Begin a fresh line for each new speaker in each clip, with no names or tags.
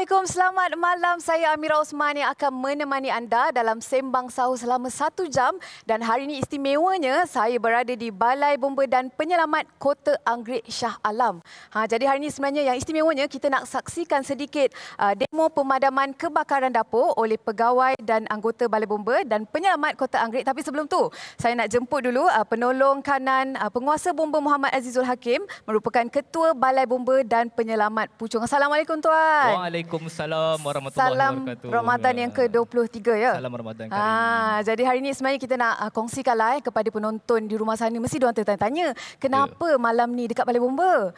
Assalamualaikum, selamat malam. Saya Amira Osman yang akan menemani anda dalam Sembang Sahur selama 1 jam. Dan hari ini istimewanya saya berada di Balai Bomba dan Penyelamat Kota Anggerik Shah Alam. Jadi hari ini sebenarnya yang istimewanya kita nak saksikan sedikit demo pemadaman kebakaran dapur oleh pegawai dan anggota Balai Bomba dan Penyelamat Kota Anggerik. Tapi sebelum tu, saya nak jemput dulu penolong kanan penguasa bomba Muhammad Azizul Hakim, merupakan Ketua Balai Bomba dan Penyelamat Puchong. Assalamualaikum tuan.
Waalaikumsalam warahmatullahi wabarakatuh.
Salam Ramadan yang ke-23 ya.
Salam Ramadan karim.
Jadi hari ini sebenarnya kita nak kongsikanlah kepada penonton di rumah sana. Mesti diorang tertanya-tanya kenapa malam ni dekat Balai Bomba.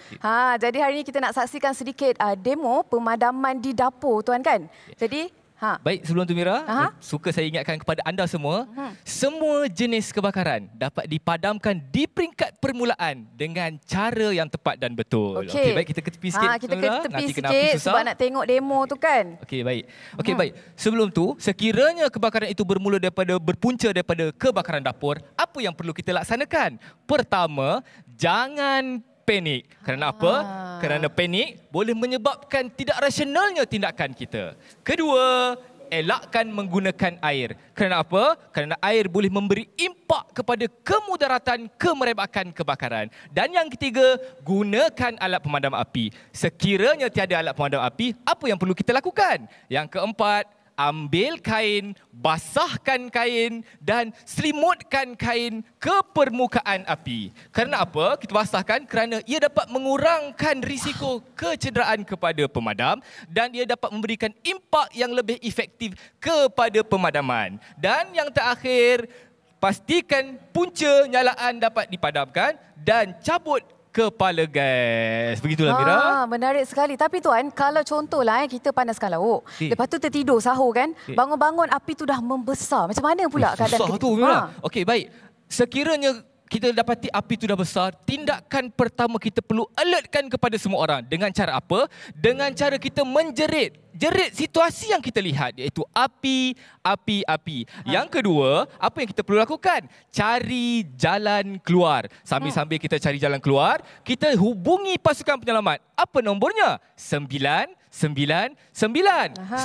Jadi hari ini kita nak saksikan sedikit demo pemadaman di dapur tuan kan. Jadi
baik, sebelum tu Mira, suka saya ingatkan kepada anda semua, semua jenis kebakaran dapat dipadamkan di peringkat permulaan dengan cara yang tepat dan betul. Okey, baik, kita ke tepi sikit.
Kita ke tepi sikit sebab nak tengok demo tu kan.
Okey, baik. Okey, baik. Sebelum tu, sekiranya kebakaran itu berpunca daripada kebakaran dapur, apa yang perlu kita laksanakan? Pertama, jangan panik. Kerana apa? Kerana panik boleh menyebabkan tidak rasionalnya tindakan kita. Kedua, elakkan menggunakan air. Kerana apa? Kerana air boleh memberi impak kepada kemudaratan, kemerebakan kebakaran. Dan yang ketiga, gunakan alat pemadam api. Sekiranya tiada alat pemadam api, apa yang perlu kita lakukan? Yang keempat, ambil kain, basahkan kain dan selimutkan kain ke permukaan api. Kerana apa? Kita basahkan kerana ia dapat mengurangkan risiko kecederaan kepada pemadam dan ia dapat memberikan impak yang lebih efektif kepada pemadaman. Dan yang terakhir, pastikan punca nyalaan dapat dipadamkan dan cabut kepala gas. Begitulah Mira.
Menarik sekali. Tapi tuan, kalau contohlah kita panaskan lauk. Lepas tu tertidur sahur kan. Bangun-bangun api tu dah membesar. Macam mana pula keadaan
susah tu Mira. Okey, baik. Sekiranya kita dapati api itu dah besar, tindakan pertama kita perlu alertkan kepada semua orang. Dengan cara apa? Dengan cara kita menjerit situasi yang kita lihat, iaitu api. Yang kedua, apa yang kita perlu lakukan? Cari jalan keluar. Sambil-sambil kita cari jalan keluar, kita hubungi pasukan penyelamat. Apa nombornya? 999.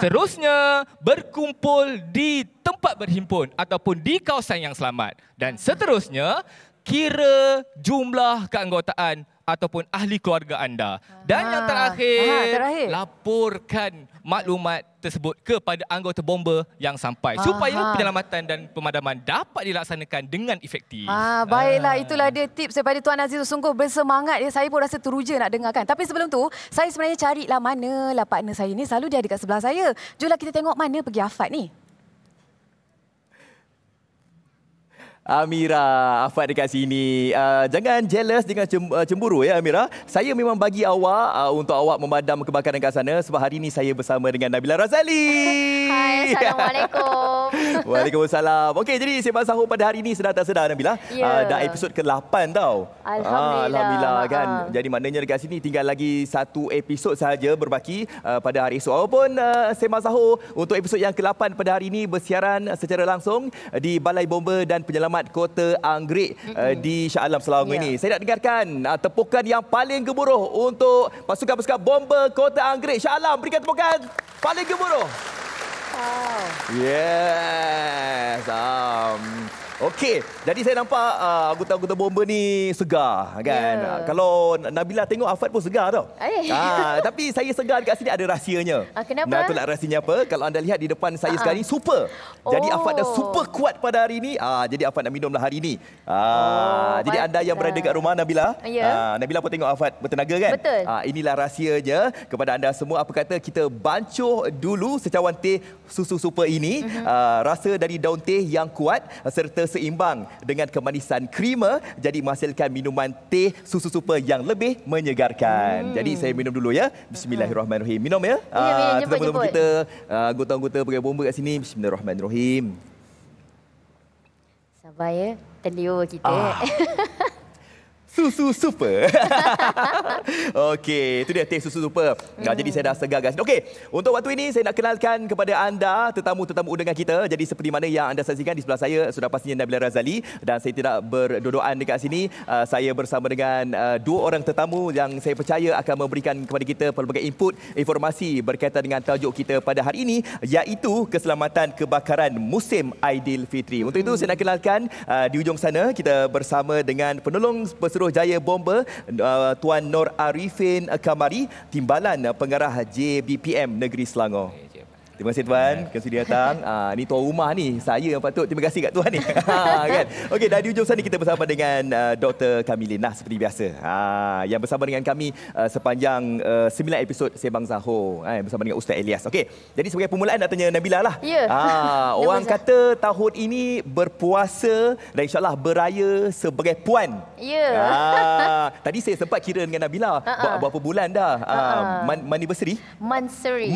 Seterusnya, berkumpul di tempat berhimpun ataupun di kawasan yang selamat. Dan seterusnya, kira jumlah keanggotaan ataupun ahli keluarga anda. Dan yang terakhir, laporkan maklumat tersebut kepada anggota bomba yang sampai supaya penyelamatan dan pemadaman dapat dilaksanakan dengan efektif.
Baiklah, itulah dia tips daripada Tuan Aziz. Sungguh bersemangat ya. Saya pun rasa teruja nak dengarkan. Tapi sebelum tu, saya sebenarnya carilah manalah partner saya ni. Selalu dia ada kat sebelah saya. Jomlah kita tengok mana pergi Afat ni.
Amira, Afat dekat sini. Jangan jealous dengan cemburu ya Amira. Saya memang bagi awak untuk awak memadam kebakaran kat sana sebab hari ini saya bersama dengan Nabila Razali.
Hai, Assalamualaikum.
Waalaikumsalam. Okey, jadi Sembang Sahur pada hari ini sedar tak sedar Nabila. Dah episod ke-8 tau. Alhamdulillah kan. Jadi maknanya dekat sini tinggal lagi 1 episod sahaja berbaki pada hari esok. Walaupun Sembang Sahur untuk episod yang ke-8 pada hari ini bersiaran secara langsung di Balai Bomba dan Penyelamat Kota Anggerik di Shah Alam Selangor ini. Saya nak dengarkan tepukan yang paling gemuruh untuk pasukan-pasukan bomba Kota Anggerik Shah Alam. Berikan tepukan paling gemuruh. Yes. Okey, jadi saya nampak anggota-anggota bomba ni segar kan. Kalau Nabila tengok Afat pun segar tau. Tapi saya segar dekat sini ada rahsianya.
Kenapa?
Nah, itulah rahsianya apa? Kalau anda lihat di depan saya sekarang ni super. Jadi Afat dah super kuat pada hari ini. Jadi Afat nak minumlah hari ini. Jadi anda yang berada dekat rumah Nabila, Nabila pun tengok Afat bertenaga kan?
Betul.
Inilah rahsianya kepada anda semua. Apa kata kita bancuh dulu secawan teh susu super ini. Rasa dari daun teh yang kuat serta seimbang dengan kemanisan krima, jadi menghasilkan minuman teh susu super yang lebih menyegarkan. Jadi saya minum dulu ya. Bismillahirrahmanirrahim. Minum ya. Tetamu-tetamu kita, anggota-anggota pegawai bomba kat sini. Bismillahirrahmanirrahim.
Sabar ya, terliur kita.
Susu super. Okey, itu dia teh susu super. Jadi saya dah segar guys. Okey, untuk waktu ini saya nak kenalkan kepada anda tetamu-tetamu undangan kita. Jadi seperti mana yang anda saksikan di sebelah saya sudah pastinya Nabila Razali, dan saya tidak berdodoan dekat sini. Saya bersama dengan dua orang tetamu yang saya percaya akan memberikan kepada kita pelbagai input informasi berkaitan dengan tajuk kita pada hari ini, iaitu keselamatan kebakaran musim Aidilfitri. Untuk itu saya nak kenalkan di ujung sana kita bersama dengan penolong Pesuruhjaya Bomber Tuan Nur Arifin Kamari, Timbalan Pengarah JBPM Negeri Selangor. Terima kasih Tuan, kerana datang. Ni tuan rumah ni, saya yang patut terima kasih kat Tuan ni. Kan? Okey, dan di ujung sana kita bersama dengan Dr. Kamilin seperti biasa. Yang bersama dengan kami sepanjang 9 episod Sembang Sahur bersama dengan Ustaz Elias. Okey, jadi sebagai permulaan nak tanya Nabila lah.
Ya.
Orang kata tahun ini berpuasa dan insyaAllah beraya sebagai puan.
Ya.
Tadi saya sempat kira dengan Nabila berapa bulan dah anniversary?
Mansuri.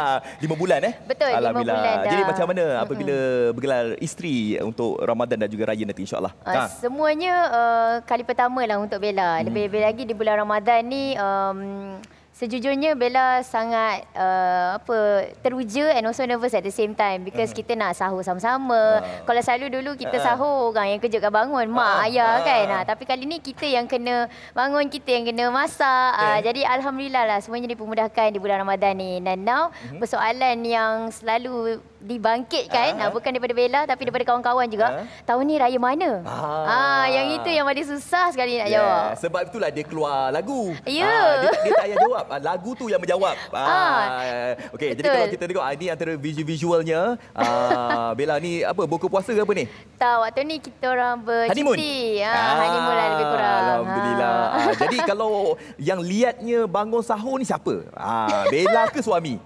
5 bulan
Betul, 5
Alhamdulillah.
bulan dah.
Jadi macam mana apabila bergelar isteri untuk Ramadan dan juga raya nanti insyaAllah?
Semuanya kali pertama lah untuk Bella. Lebih-lebih lagi di bulan Ramadan ni, sejujurnya Bella sangat teruja and also nervous at the same time because kita nak sahur sama-sama. Kalau selalu dulu kita sahur, orang yang kejutkan bangun, mak, ayah kan. Tapi kali ni kita yang kena bangun, kita yang kena masak. Jadi Alhamdulillah lah semuanya dipermudahkan di bulan Ramadan ni. Dan now persoalan yang selalu dibangkitkan bukan daripada Bella tapi daripada kawan-kawan juga, tahun ni raya mana? Yang itu yang paling susah sekali nak jawab.
Sebab itulah dia keluar lagu.
Ya.
Dia tak payah jawab. Lagu tu yang menjawab. Okey, jadi kalau kita tengok ini antara visualnya, Bella ni apa, buka puasa ke apa ni?
Tak, waktu ni kita orang bercuti. Honeymoon lah lebih kurang.
Alhamdulillah. Jadi kalau yang liatnya bangun sahur ni siapa? Bella ke suami?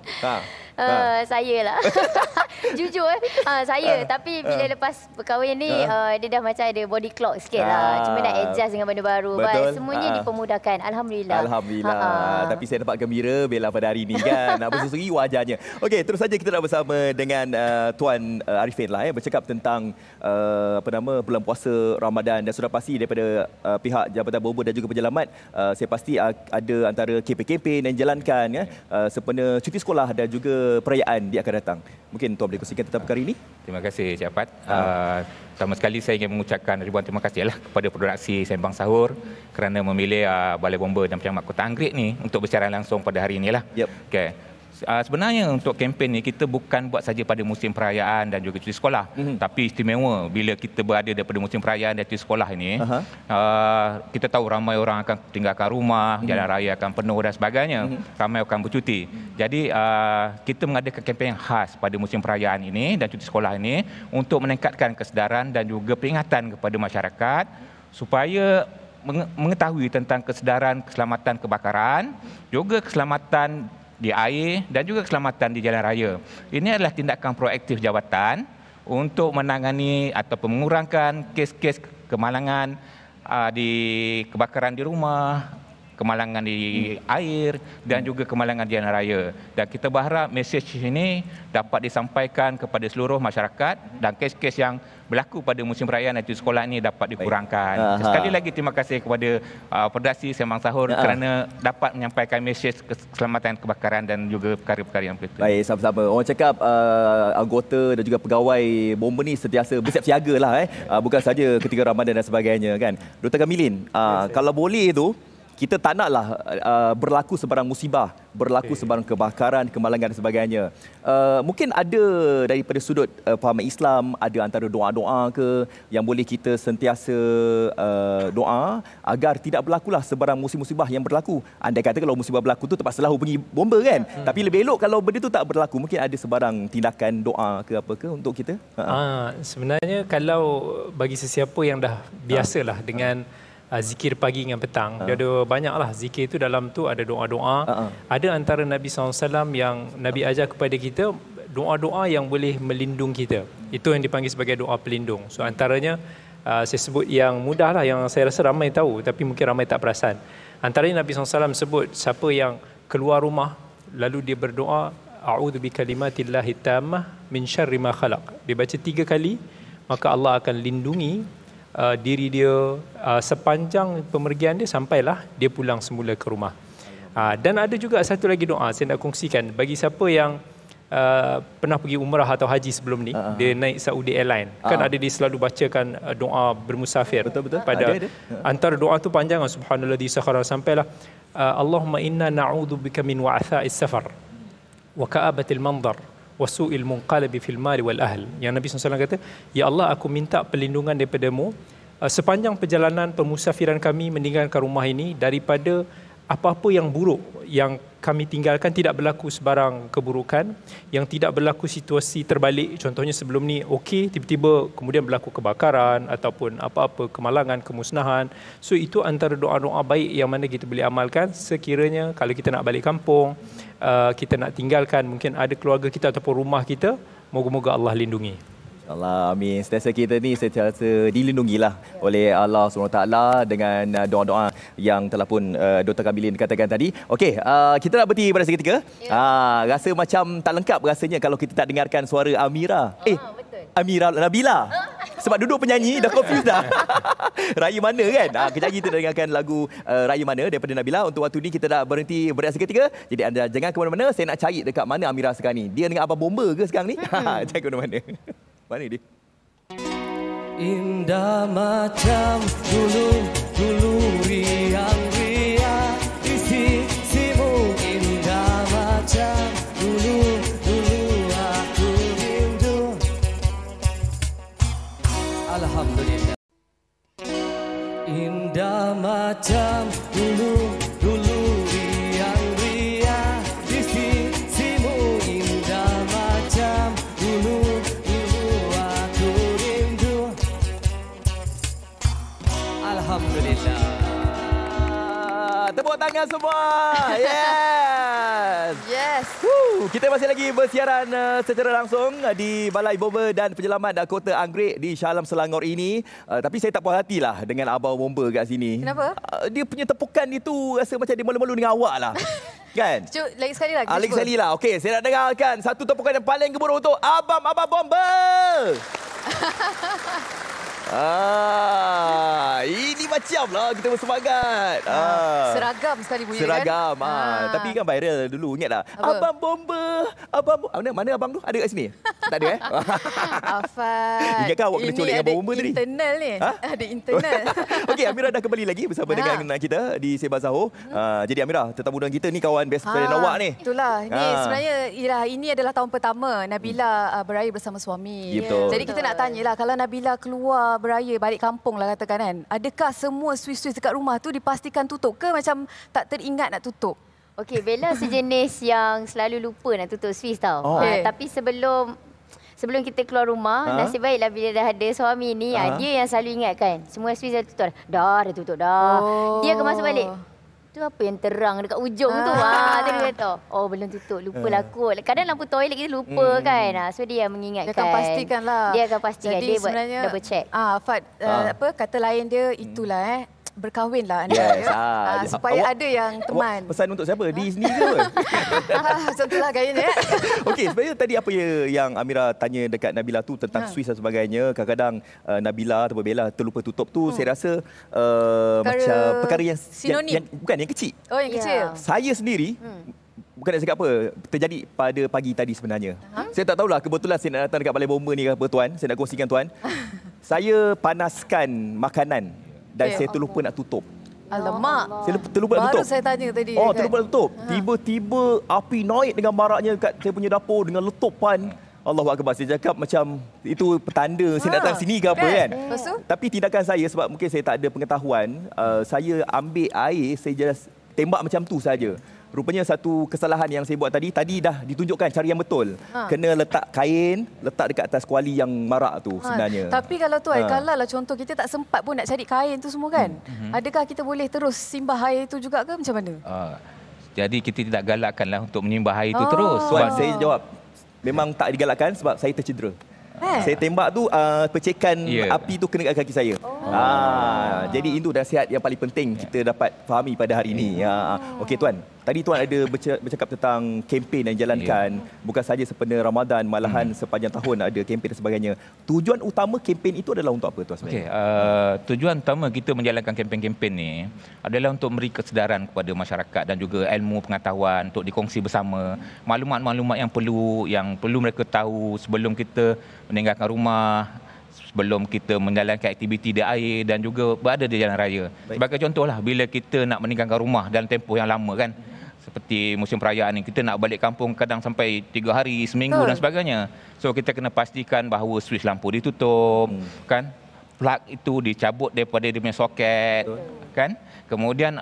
Saya lah. Jujur saya. Tapi bila lepas berkahwin ni, dia dah macam ada body clock sikit lah. Cuma nak adjust dengan benda baru. But semuanya dipermudahkan. Alhamdulillah.
Alhamdulillah. Tapi saya dapat gembira Bella pada hari ni kan. Berseri wajarnya. Okey, terus saja kita nak bersama dengan Tuan Arifin lah bercakap tentang bulan puasa Ramadan, dan sudah pasti daripada pihak Jabatan Bomber dan juga Penyelamat, saya pasti ada antara kempen-kempen yang dijalankan sempena cuti sekolah dan juga perayaan di akan datang. Mungkin Tuan boleh kongsikan tentang perkara ini?
Terima kasih Cik Apat. Pertama sekali saya ingin mengucapkan ribuan terima kasih kepada produksi Sembang Sahur kerana memilih Balai Bomber dan Penyelamat Kota Anggerik ni untuk bersiaran langsung pada hari ini lah. Okay. Sebenarnya untuk kempen ni kita bukan buat saja pada musim perayaan dan juga cuti sekolah, tapi istimewa bila kita berada daripada musim perayaan dan cuti sekolah ini. Kita tahu ramai orang akan tinggalkan rumah, jalan raya akan penuh dan sebagainya, ramai akan bercuti. Jadi kita mengadakan kempen yang khas pada musim perayaan ini dan cuti sekolah ini untuk meningkatkan kesedaran dan juga peringatan kepada masyarakat supaya mengetahui tentang kesedaran keselamatan kebakaran, juga keselamatan di air dan juga keselamatan di jalan raya. Ini adalah tindakan proaktif jabatan untuk menangani ataupun mengurangkan kes-kes kemalangan di kebakaran di rumah, kemalangan di air dan juga kemalangan di jalan raya. Dan kita berharap mesej ini dapat disampaikan kepada seluruh masyarakat dan kes-kes yang berlaku pada musim perayaan dan cuti sekolah ini dapat dikurangkan. Sekali lagi terima kasih kepada produksi Sembang Sahur kerana dapat menyampaikan mesej keselamatan kebakaran dan juga perkara-perkara yang begitu.
Baik, sama-sama. Orang cakap anggota dan juga pegawai bomber ni sentiasa bersiap siaga lah. Bukan saja ketika Ramadan dan sebagainya kan. Dr. Kamilin, kalau boleh tu, kita tak naklah berlaku sebarang musibah, berlaku sebarang kebakaran, kemalangan dan sebagainya. Mungkin ada daripada sudut pahaman Islam, ada antara doa-doa ke yang boleh kita sentiasa doa agar tidak berlakulah sebarang musibah yang berlaku. Andai kata kalau musibah berlaku tu terpaksalah pergi bomber kan. Tapi lebih elok kalau benda tu tak berlaku. Mungkin ada sebarang tindakan doa ke apa ke untuk kita?
Sebenarnya kalau bagi sesiapa yang dah biasalah dengan zikir pagi dengan petang. Dia ada banyaklah zikir itu, dalam tu ada doa-doa. Ada antara Nabi SAW yang Nabi ajar kepada kita doa-doa yang boleh melindung kita. Itu yang dipanggil sebagai doa pelindung. So antaranya saya sebut yang mudah lah, yang saya rasa ramai tahu tapi mungkin ramai tak perasan. Antaranya Nabi SAW sebut siapa yang keluar rumah lalu dia berdoa a'udzu bikalimatillahi tammah min syarri ma khalaq. Dia baca 3 kali, maka Allah akan lindungi diri dia sepanjang pemergian dia sampailah dia pulang semula ke rumah. Dan ada juga satu lagi doa saya nak kongsikan bagi siapa yang pernah pergi umrah atau haji sebelum ni, dia naik Saudi Airline. Kan ada dia selalu bacakan doa bermusafir.
Betul.
Pada antara doa tu panjang, subhanalladzi sakhara, sampailah Allahumma inna na'udzubika min wa'tha'is safar wa ka'abatil manzar wa su'il munqalabi fil mali wal ahl. Yang Nabi SAW kata, ya Allah, aku minta perlindungan daripadamu sepanjang perjalanan pemusafiran kami meninggalkan rumah ini daripada apa-apa yang buruk yang kami tinggalkan, tidak berlaku sebarang keburukan, yang tidak berlaku situasi terbalik. Contohnya sebelum ni okey, tiba-tiba kemudian berlaku kebakaran ataupun apa-apa kemalangan, kemusnahan. So itu antara doa-doa baik yang mana kita boleh amalkan sekiranya kalau kita nak balik kampung, kita nak tinggalkan mungkin ada keluarga kita ataupun rumah kita. Moga-moga Allah lindungi.
Allah, amin. Sentiasa kita ni sentiasa dilindungilah oleh Allah SWT dengan doa-doa yang telah pun Dr. Kamilin katakan tadi. Okey, kita nak berhenti pada seketika. Rasa macam tak lengkap rasanya kalau kita tak dengarkan suara Amira.
Betul.
Amira Nabila. Sebab duduk penyanyi dah confused dah. Raya mana kan? Kejap lagi kita dengarkan lagu Raya Mana daripada Nabila. Untuk waktu ni kita dah berhenti berehat seketika. Jadi anda jangan ke mana-mana. Saya nak cari dekat mana Amira sekarang ni. Dia dengan Abang Bomba ke sekarang ni? Jangan ke mana-mana. Mana dia?
Indah macam dulu riang-riang di sisimu. Indah macam dulu aku rindu. Alhamdulillah. Indah macam dulu riang-riang di sisimu. Indah macam dulu aku rindu. Alhamdulillah.
Tepuk tangan semua. Yes. Kita masih lagi bersiaran secara langsung di Balai Bomba dan Penyelamat Kota Anggerik di Shah Alam Selangor ini. Tapi saya tak puas hatilah dengan Abang Bomba kat sini.
Kenapa?
Dia punya tepukan itu rasa macam dia malu-malu dengan awak lah. Kan?
Cuk, lagi sekali lagi.
Lagi sekali lah. Okey, saya nak dengarkan satu tepukan yang paling gemuruh untuk Abang Bomba. Ini macam lah kita bersemangat.
Seragam sekali bunyi
Seragam.
kan?
Tapi kan viral dulu, ingat tak?
Apa?
Abang Bomba. Mana abang tu? Ada kat sini? Tak ada
Afan.
Ingatkah awak kena colek dengan Abang Bomba tadi?
Internal ni. Ada internal.
Okey, Amira dah kembali lagi bersama dengan kita di Sembang Sahur. Jadi Amira, tetamu dengan kita ni kawan best friend awak ni.
Itulah. Ni sebenarnya ini adalah tahun pertama Nabila beraya bersama suami.
Betul.
Jadi kita nak tanyalah, kalau Nabila keluar beraya balik kampung lah katakan kan, adakah semua suis-suis dekat rumah tu dipastikan tutup ke macam tak teringat nak tutup?
Okey, Bella sejenis yang selalu lupa nak tutup suis tau. Tapi sebelum kita keluar rumah, nasib baiklah bila dah ada suami ni, dia yang selalu ingatkan. Semua suis dah tutup. Dah tutup dah. Dia akan masuk balik. Tu apa yang terang dekat ujung tu? Dia kata, belum tutup. Lupalah kot. Kadang lampu toilet kita lupa kan. So dia yang mengingatkan.
Dia akan pastikan lah.
Dia akan pastikan.
Jadi
dia buat double check.
Fad, kata lain dia itulah berkahwin lah anda.
Yes.
Supaya ada yang teman.
Pesan untuk siapa? Di sini ke?
Macam itulah gayanya.
Okey, sebenarnya tadi apa yang Amira tanya dekat Nabila tu tentang suis dan sebagainya. Kadang-kadang Nabila atau Bella terlupa tutup tu, saya rasa macam perkara yang bukan yang kecil.
Oh, yang kecil.
Saya sendiri bukan nak cakap apa, terjadi pada pagi tadi sebenarnya. Saya tak tahulah, kebetulan saya nak datang dekat Balai Bomba ni ke apa tuan. Saya nak kongsikan tuan. Saya panaskan makanan dan saya terlupa nak tutup.
Alamak.
Saya terlupa nak tutup.
Baru saya tanya tadi.
Terlupa nak tutup. Tiba-tiba api naik dengan maraknya kat saya punya dapur dengan letupan. Allahu Akbar. Saya cakap macam itu petanda saya nak datang sini ke apa kan. Tapi tindakan saya sebab mungkin saya tak ada pengetahuan, saya ambil air, saya just tembak macam tu saja. Rupanya satu kesalahan yang saya buat tadi dah ditunjukkan cara yang betul. Kena letak kain, letak dekat atas kuali yang marak tu sebenarnya.
Tapi kalau tu kalau lah contoh kita tak sempat pun nak cari kain tu semua kan. Adakah kita boleh terus simbah air tu juga ke macam mana?
Jadi kita tidak galakkanlah untuk menyimbah air itu terus.
Tuan, saya jawab memang tak digalakkan sebab saya tercedera. Saya tembak tu percikan api tu kena kat kaki saya. Jadi itu nasihat yang paling penting kita dapat fahami pada hari ini. Okey Tuan, tadi Tuan ada bercakap tentang kempen yang dijalankan. Bukan saja sempena Ramadan, malahan sepanjang tahun ada kempen dan sebagainya. Tujuan utama kempen itu adalah untuk apa Tuan sebenarnya?
Tujuan utama kita menjalankan kempen-kempen ni adalah untuk memberi kesedaran kepada masyarakat dan juga ilmu pengetahuan untuk dikongsi bersama. Maklumat-maklumat yang perlu mereka tahu sebelum kita meninggalkan rumah, sebelum kita menjalankan aktiviti di air dan juga berada di jalan raya. Sebagai contohlah, bila kita nak meninggalkan rumah dalam tempoh yang lama kan, seperti musim perayaan ni, kita nak balik kampung kadang sampai 3 hari, seminggu dan sebagainya. So kita kena pastikan bahawa switch lampu ditutup, kan? Plug itu dicabut daripada dia punya soket, kan? Kemudian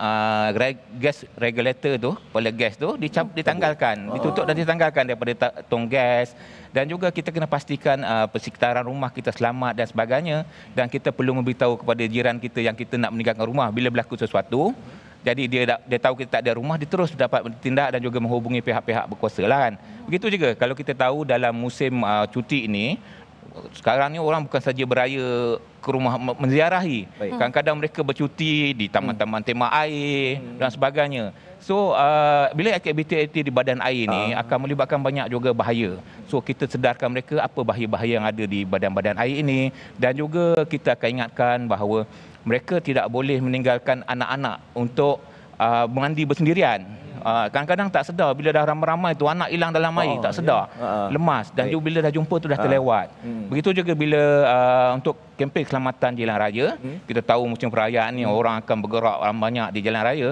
gas regulator tu, kepala gas tu ditanggalkan, ditutup dan ditanggalkan daripada tong gas. Dan juga kita kena pastikan persekitaran rumah kita selamat dan sebagainya. Dan kita perlu memberitahu kepada jiran kita yang kita nak meninggalkan rumah bila berlaku sesuatu. Jadi dia tahu kita tak ada rumah, dia terus dapat bertindak dan juga menghubungi pihak-pihak berkuasa lah kan. Begitu juga kalau kita tahu dalam musim cuti ini, sekarang ni orang bukan saja beraya ke rumah menziarahi. Kadang-kadang mereka bercuti di taman-taman tema air dan sebagainya. So bila aktiviti di badan air ni akan melibatkan banyak juga bahaya. So kita sedarkan mereka apa bahaya-bahaya yang ada di badan-badan air ini, dan juga kita akan ingatkan bahawa mereka tidak boleh meninggalkan anak-anak untuk mandi bersendirian. Kadang-kadang tak sedar bila dah ramai-ramai tu anak hilang dalam air, tak sedar, lemas, dan juga bila dah jumpa tu dah terlewat. Begitu juga bila untuk kempen keselamatan jalan raya, kita tahu musim perayaan ni orang akan bergerak banyak di jalan raya.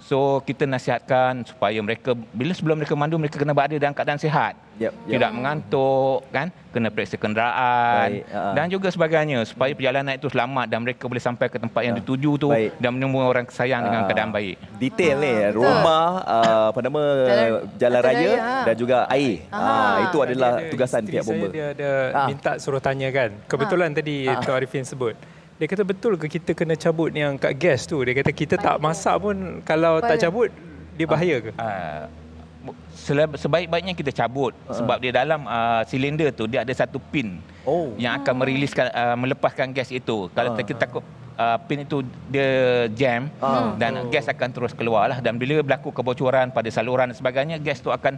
So kita nasihatkan supaya mereka sebelum mereka mandu, mereka kena berada dalam keadaan sihat. Tidak mengantuk kan, kena periksa kenderaan dan juga sebagainya supaya perjalanan itu selamat dan mereka boleh sampai ke tempat yang dituju tu dan menemui orang kesayang dengan keadaan baik.
Detail ni, rumah, jalan raya dan juga air. Itu adalah tugasan pihak bomba.
Dia ada minta suruh tanya kan. Kebetulan tadi Tuan Arifin sebut. Dia kata betul ke kita kena cabut yang kat gas tu? Dia kata kita tak masak pun kalau tak cabut dia bahaya ke?
Sebaik-baiknya kita cabut sebab dia dalam silinder tu dia ada satu pin yang akan melepaskan gas itu. Kalau kita takut pin itu dia jam dan gas akan terus keluar lah, dan bila berlaku kebocoran pada saluran dan sebagainya, gas tu akan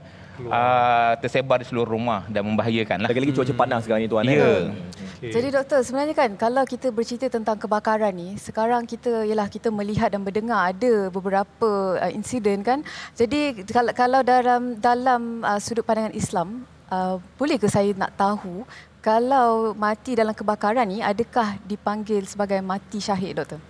tersebar di seluruh rumah dan membahayakan lah.
Lagi-lagi cuaca panas sekarang ni Tuan.
Jadi doktor, sebenarnya kan kalau kita bercerita tentang kebakaran ni, sekarang kita melihat dan mendengar ada beberapa insiden kan. Jadi kalau dalam sudut pandangan Islam, boleh ke saya nak tahu kalau mati dalam kebakaran ni adakah dipanggil sebagai mati syahid doktor?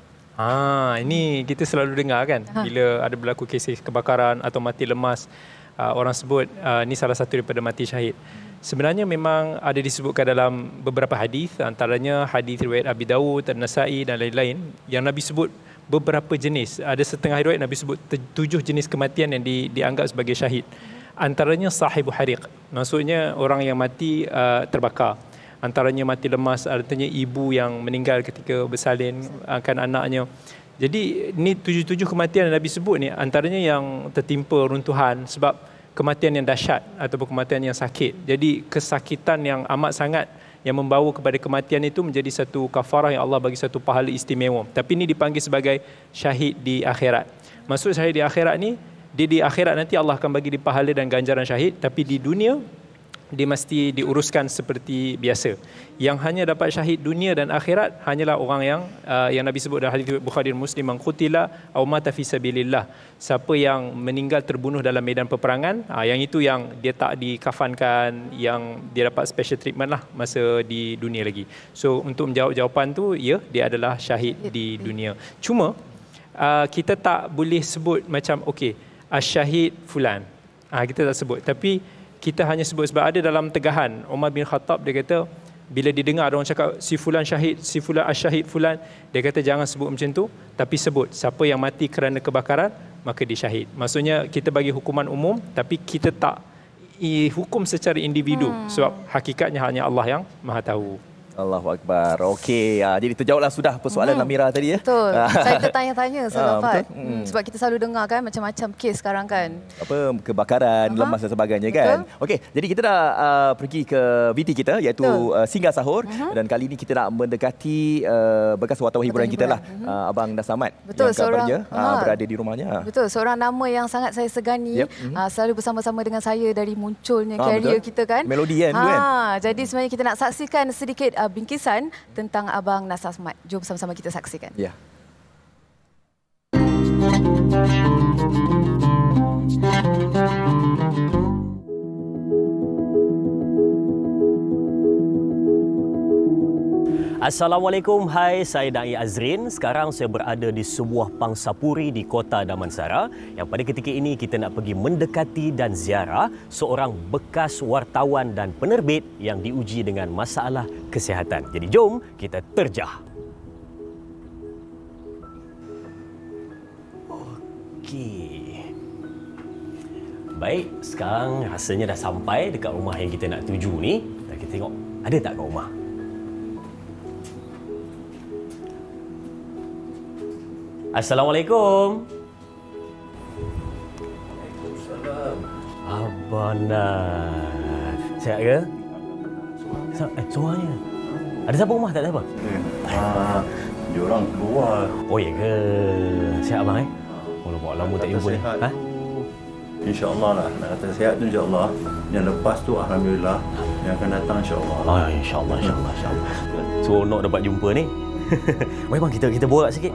Ini kita selalu dengar kan bila ada berlaku kes kebakaran atau mati lemas, orang sebut ni salah satu daripada mati syahid. Sebenarnya memang ada disebutkan dalam beberapa hadis, antaranya hadis riwayat Abi Dawud, An-Nasa'i dan lain-lain, yang Nabi sebut beberapa jenis. Ada setengah riwayat Nabi sebut 7 jenis kematian yang dianggap sebagai syahid. Antaranya sahibu hariq, maksudnya orang yang mati terbakar. Antaranya mati lemas, artinya ibu yang meninggal ketika bersalin akan anaknya. Jadi ni 7 kematian yang Nabi sebut ni, antaranya yang tertimpa runtuhan sebab kematian yang dahsyat ataupun kematian yang sakit. Jadi kesakitan yang amat sangat yang membawa kepada kematian itu menjadi satu kafarah yang Allah bagi satu pahala istimewa. Tapi ini dipanggil sebagai syahid di akhirat. Maksud syahid di akhirat ni, dia di akhirat nanti Allah akan bagi dia pahala dan ganjaran syahid, tapi di dunia dia mesti diuruskan seperti biasa. Yang hanya dapat syahid dunia dan akhirat hanyalah orang yang Nabi sebut dalam hadis Bukhari dan Muslim, man qutila aw mata fi sabilillah. Siapa yang meninggal terbunuh dalam medan peperangan, yang itu yang dia tak dikafankan, yang dia dapat special treatment lah masa di dunia lagi. So untuk menjawab jawapan tu, ya, dia adalah syahid di dunia. Cuma kita tak boleh sebut macam okey, asyahid fulan. Kita tak sebut, tapi kita hanya sebut sebab ada dalam tegahan Umar bin Khattab, dia kata bila didengar ada orang cakap si fulan syahid, si fulan asyahid fulan, dia kata jangan sebut macam tu, tapi sebut siapa yang mati kerana kebakaran maka dia syahid. Maksudnya kita bagi hukuman umum, tapi kita tak hukum secara individu sebab hakikatnya hanya Allah yang Maha tahu.
Allahu Akbar. Okey, jadi terjawablah sudah persoalan Amira tadi ya.
Betul. Saya tertanya-tanya Fad. Sebab kita selalu dengar kan macam-macam kes sekarang kan.
Apa kebakaran, lemas dan sebagainya kan. Okey, jadi kita dah pergi ke VT kita iaitu Singgah Sahur dan kali ini kita nak mendekati bekas wartawan hiburan kita lah, Abang Das Ahmad.
Betul,
yang kabarnya berada di rumahnya.
Betul, seorang nama yang sangat saya segani. Selalu bersama-sama dengan saya dari munculnya karier kita kan.
Melodi kan tu kan.
Jadi sebenarnya kita nak saksikan sedikit bingkisan tentang Abang Das Ahmad. Jom sama-sama kita saksikan.
Ya.
Assalamualaikum, hai, saya Dai Azrin. Sekarang saya berada di sebuah pangsapuri di Kota Damansara yang pada ketika ini kita nak pergi mendekati dan ziarah seorang bekas wartawan dan penerbit yang diuji dengan masalah kesihatan. Jadi jom kita terjah. Okey. Baik, sekarang rasanya dah sampai dekat rumah yang kita nak tuju ni. Kita tengok ada tak kat rumah. Assalamualaikum.
Waalaikumsalam.
Abana. Sihat ke? Suaranya. Ada siapa rumah tak ada apa?
Diorang keluar.
Oh ya ke? Sihat abang Walaupun lama tak jumpa ni.
InsyaAllah lah. Nak kata sihat tu insyaAllah. Yang lepas tu Alhamdulillah. Yang akan datang insyaAllah.
InsyaAllah. Seronok dapat jumpa ni. Baik bang, kita borak sikit.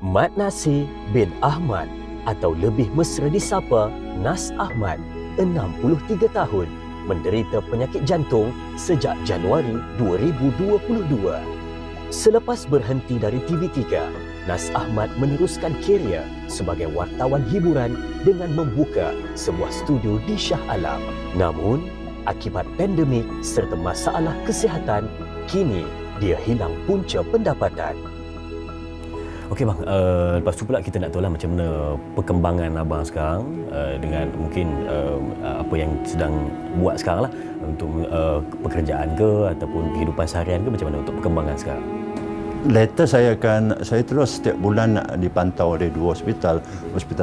Mat Nasir bin Ahmad atau lebih mesra disapa Nas Ahmad, 63 tahun, menderita penyakit jantung sejak Januari 2022. Selepas berhenti dari TV3, Nas Ahmad meneruskan kerjaya sebagai wartawan hiburan dengan membuka sebuah studio di Shah Alam. Namun, akibat pandemik serta masalah kesihatan, kini dia hilang punca pendapatan. Okey bang, lepas tu pula kita nak tahu lah macam mana perkembangan abang sekarang dengan mungkin apa yang sedang buat sekarang lah untuk pekerjaan ke ataupun kehidupan seharian ke, macam mana untuk perkembangan sekarang?
Later saya terus setiap bulan dipantau oleh dua hospital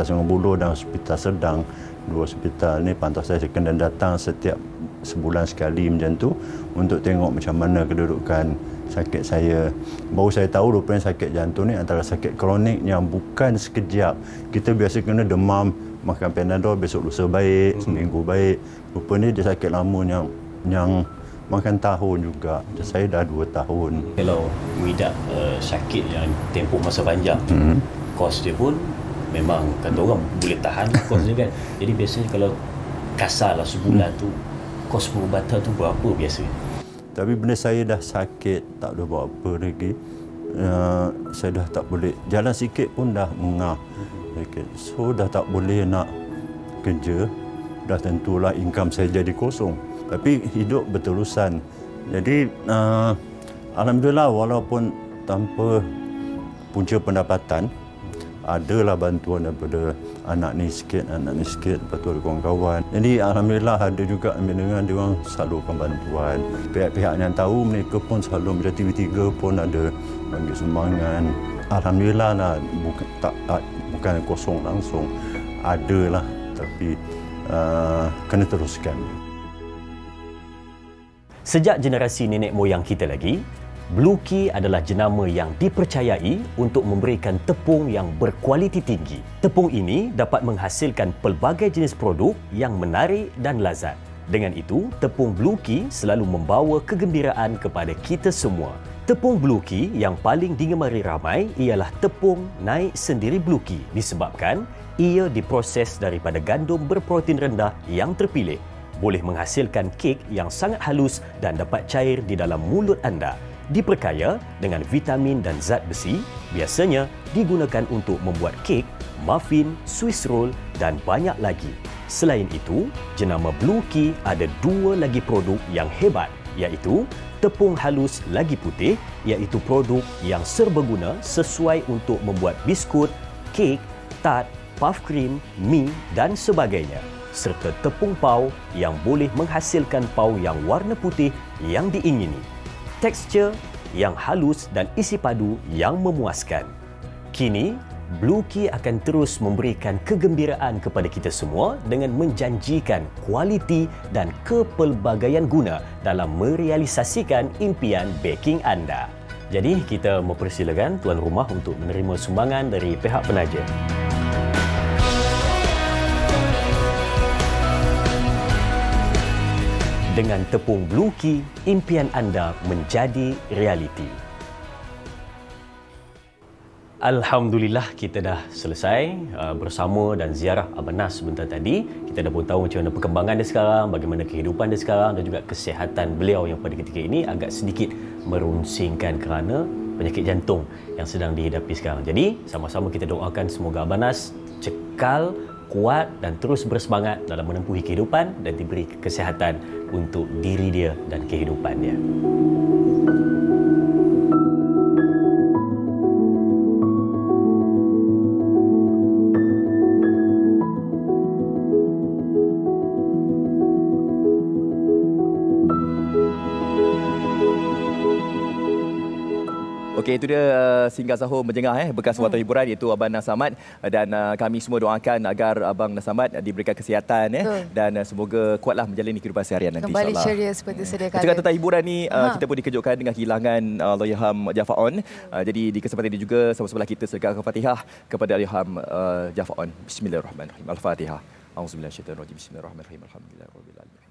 Sungai Buloh dan Hospital Serdang. Dua hospital ni pantau saya kena datang setiap sebulan sekali macam tu untuk tengok macam mana kedudukan sakit saya. Baru saya tahu rupanya sakit jantung ni antara sakit kronik yang bukan sekejap. Kita biasa kena demam, makan Panadol, besok lusa baik, seminggu baik. Rupanya dia sakit lama yang makan tahun juga. Saya dah 2 tahun.
Kalau tidak sakit yang tempoh masa panjang, kos dia pun memang kata orang boleh tahan kos dia kan. Jadi biasanya kalau kasarlah sebulan tu kos perubatan tu berapa biasa?
Tapi benda saya dah sakit, tak ada buat apa lagi. Saya dah tak boleh, jalan sikit pun dah mengah. So dah tak boleh nak kerja. Dah tentulah income saya jadi kosong. Tapi hidup berterusan. Jadi Alhamdulillah walaupun tanpa punca pendapatan, adalah bantuan daripada anak ni sikit, lepas tu ada kawan-kawan. Jadi Alhamdulillah ada juga dengan dia orang salurkan bantuan. Pihak-pihak yang tahu mereka pun selalu macam TV3 pun ada bagi sumbangan. Alhamdulillah lah, bukan kosong langsung. Ada lah, tapi kena teruskan.
Sejak generasi nenek moyang kita lagi, Blue Key adalah jenama yang dipercayai untuk memberikan tepung yang berkualiti tinggi. Tepung ini dapat menghasilkan pelbagai jenis produk yang menarik dan lazat. Dengan itu, tepung Blue Key selalu membawa kegembiraan kepada kita semua. Tepung Blue Key yang paling digemari ramai ialah tepung naik sendiri Blue Key disebabkan ia diproses daripada gandum berprotein rendah yang terpilih. Boleh menghasilkan kek yang sangat halus dan dapat cair di dalam mulut anda. Diperkaya dengan vitamin dan zat besi, biasanya digunakan untuk membuat kek, muffin, Swiss roll dan banyak lagi. Selain itu, jenama Blue Key ada 2 lagi produk yang hebat, iaitu tepung halus lagi putih, iaitu produk yang serbaguna sesuai untuk membuat biskut, kek, tart, puff cream, mie dan sebagainya. Serta tepung pau yang boleh menghasilkan pau yang warna putih yang diingini. Tekstur yang halus dan isi padu yang memuaskan. Kini, Blue Key akan terus memberikan kegembiraan kepada kita semua dengan menjanjikan kualiti dan kepelbagaian guna dalam merealisasikan impian baking anda. Jadi, kita mempersilakan tuan rumah untuk menerima sumbangan dari pihak penaja. Dengan tepung Blue Key, impian anda menjadi realiti. Alhamdulillah, kita dah selesai bersama dan ziarah Abang Nas sebentar tadi. Kita dah pun tahu macam mana perkembangan dia sekarang, bagaimana kehidupan dia sekarang dan juga kesihatan beliau yang pada ketika ini agak sedikit merunsingkan kerana penyakit jantung yang sedang dihidapi sekarang. Jadi, sama-sama kita doakan semoga Abang Nas cekal, kuat dan terus bersemangat dalam menempuhi kehidupan dan diberi kesihatan untuk diri dia dan kehidupannya.
Okey, itu dia singgah sahur menjengah bekas warta hiburan iaitu Abang Nas Ahmad, dan kami semua doakan agar Abang Nas Ahmad diberikan kesihatan dan semoga kuatlah menjalani kehidupan seharian nanti
kembali
insya-Allah.
ceria seperti sedia kala.
Cakap tentang hiburan ni, kita pun dikejutkan dengan kehilangan Allahyarham Jafar On. Jadi di kesempatan ini juga sama-sama kita sedekahkan Fatihah kepada Allahyarham Jafar On. Bismillahirrahmanirrahim. Al-Fatihah. A'udzubillahi minasyaitonirrajim. Bismillahirrahmanirrahim. Alhamdulillahirabbil alamin.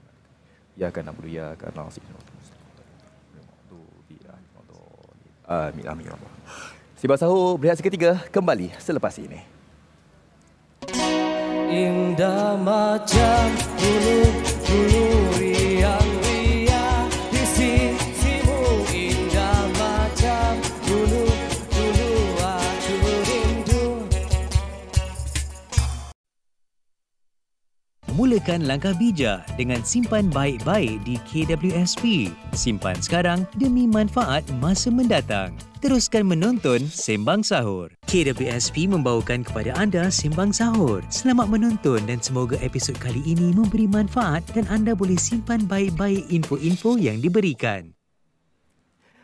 Ya kana na'budu ya kana nasta'in. Amin, amin. Sembang sahur berehat seketika kembali selepas ini.
Indah macam bulu riang-riang di sisimu, indah macam bulu aku rindu.
Mulakan langkah bijak dengan simpan baik-baik di KWSP. Simpan sekarang demi manfaat masa mendatang. Teruskan menonton Sembang Sahur. KWSP membawakan kepada anda Sembang Sahur. Selamat menonton dan semoga episod kali ini memberi manfaat dan anda boleh simpan baik-baik info-info yang diberikan.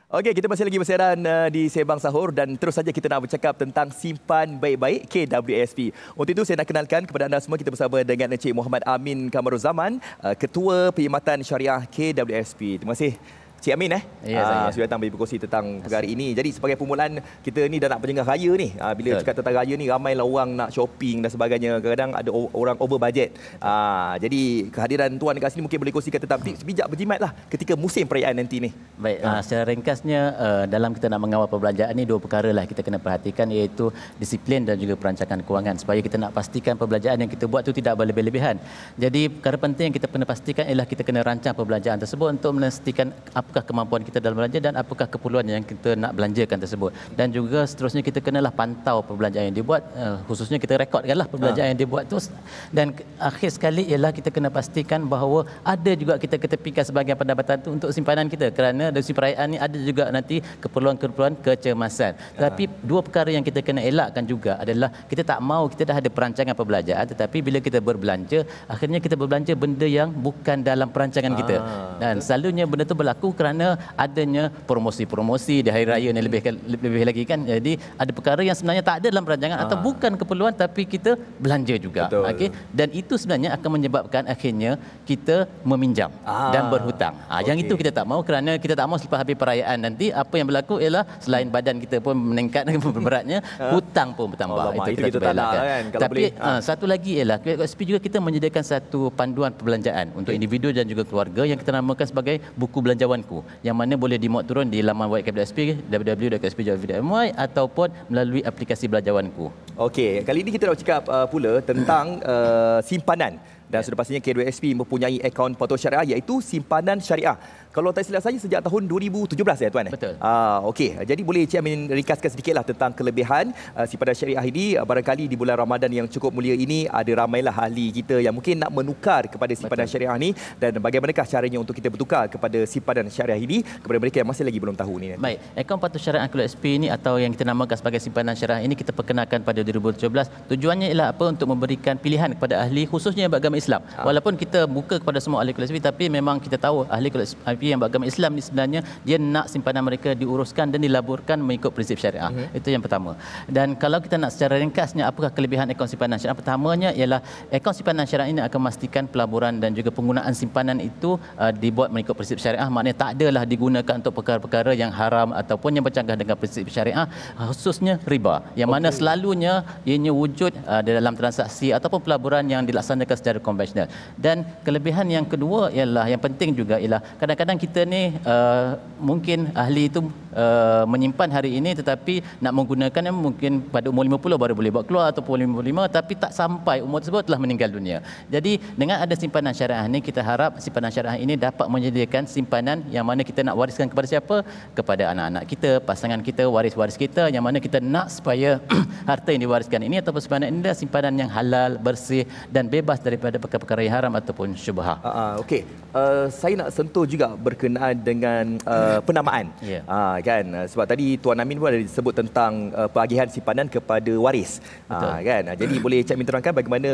Okey, kita masih lagi berserahan di Sembang Sahur dan terus saja kita nak bercakap tentang simpan baik-baik KWSP. Untuk itu saya nak kenalkan kepada anda semua, kita bersama dengan Encik Muhammad Amin Kamaruzaman, Ketua Perkhidmatan Syariah KWSP. Terima kasih Cik Amin
saya
sudah datang berkongsi tentang perkara ini. Jadi sebagai permulaan, kita ni dah nak berjengah raya ni. Bila cakap tentang raya ni, ramailah orang nak shopping dan sebagainya. Kadang-kadang ada orang over budget. Jadi kehadiran tuan dekat sini mungkin boleh kongsikan tentang tips bijak berjimat lah ketika musim perayaan nanti ni.
Baik, secara ringkasnya dalam kita nak mengawal perbelanjaan ni, dua perkara lah kita kena perhatikan, iaitu disiplin dan juga perancangan kewangan, supaya kita nak pastikan perbelanjaan yang kita buat tu tidak berlebih-lebihan. Jadi perkara penting yang kita kena pastikan ialah kita kena rancang perbelanjaan tersebut untuk memastikan apakah kemampuan kita dalam belanja dan apakah keperluan yang kita nak belanjakan tersebut. Dan juga seterusnya kita kenalah pantau perbelanjaan yang dibuat, khususnya kita rekodkanlah perbelanjaan yang dibuat tu. Dan akhir sekali ialah kita kena pastikan bahawa ada juga kita ketepikan sebahagian pendapatan tu untuk simpanan kita, kerana dari perayaan ni ada juga nanti keperluan-keperluan kecemasan. Tapi dua perkara yang kita kena elakkan juga adalah kita tak mahu kita dah ada perancangan perbelanjaan, tetapi bila kita berbelanja, akhirnya kita berbelanja benda yang bukan dalam perancangan kita. Dan selalunya benda tu berlaku kerana adanya promosi-promosi di hari raya ni lebih lagi kan. Jadi ada perkara yang sebenarnya tak ada dalam perancangan atau bukan keperluan tapi kita belanja juga. Okey, dan itu sebenarnya akan menyebabkan akhirnya kita meminjam dan berhutang. Yang itu kita tak mahu, kerana kita tak mahu selepas habis perayaan nanti apa yang berlaku ialah selain badan kita pun meningkat beratnya, hutang pun bertambah.
Itu kita tak nak kan.
Tapi satu lagi ialah KWSP juga kita menyediakan satu panduan perbelanjaan untuk individu dan juga keluarga yang kita namakan sebagai buku belanjawanku, yang mana boleh dimuat turun di laman web KWSP www.kwsp.my ataupun melalui aplikasi belanjawanku.
Okey, kali ini kita nak bercakap pula tentang simpanan. Dan sudah pastinya KWSP mempunyai akaun patuh syariah iaitu simpanan syariah. Kalau tak silap saya sejak tahun 2017 ya tuan.
Betul.
Okey, jadi boleh Encik Amin ringkaskan sedikitlah tentang kelebihan simpanan syariah ini. Barangkali di bulan Ramadan yang cukup mulia ini ada ramailah ahli kita yang mungkin nak menukar kepada simpanan syariah ini, dan bagaimanakah caranya untuk kita bertukar kepada simpanan syariah ini kepada mereka yang masih lagi belum tahu ni.
Baik, akaun patuh syariah KWSP ini atau yang kita namakan sebagai simpanan syariah ini kita perkenalkan pada 2017. Tujuannya ialah apa? Untuk memberikan pilihan kepada ahli khususnya yang beragama Islam. Walaupun kita buka kepada semua ahli KWSP, tapi memang kita tahu ahli KWSP yang beragama Islam ni sebenarnya dia nak simpanan mereka diuruskan dan dilaburkan mengikut prinsip syariah. Itu yang pertama. Dan kalau kita nak secara ringkasnya apakah kelebihan akaun simpanan syariah? Pertamanya ialah akaun simpanan syariah ini akan memastikan pelaburan dan juga penggunaan simpanan itu dibuat mengikut prinsip syariah. Maknanya tak adalah digunakan untuk perkara-perkara yang haram ataupun yang bercanggah dengan prinsip syariah, khususnya riba, yang mana selalunya ianya wujud dalam transaksi ataupun pelaburan yang dilaksanakan secara konvensional. Dan kelebihan yang kedua ialah, yang penting juga ialah kadang-kadang kita ni mungkin ahli itu menyimpan hari ini tetapi nak menggunakannya mungkin pada umur 50 baru boleh buat keluar ataupun 55, tapi tak sampai umur tersebut telah meninggal dunia. Jadi dengan ada simpanan syariah ini, kita harap simpanan syariah ini dapat menyediakan simpanan yang mana kita nak wariskan kepada siapa? Kepada anak-anak kita, pasangan kita, waris-waris kita, yang mana kita nak supaya harta yang diwariskan ini ataupun simpanan ini adalah simpanan yang halal, bersih dan bebas daripada perkara-perkara yang haram ataupun syubhah.
Okey, saya nak sentuh juga berkenaan dengan penamaan. Kan, sebab tadi Tuan Amin pun ada disebut tentang penagihan simpanan kepada waris. Kan, jadi boleh Cik Amin terangkan bagaimana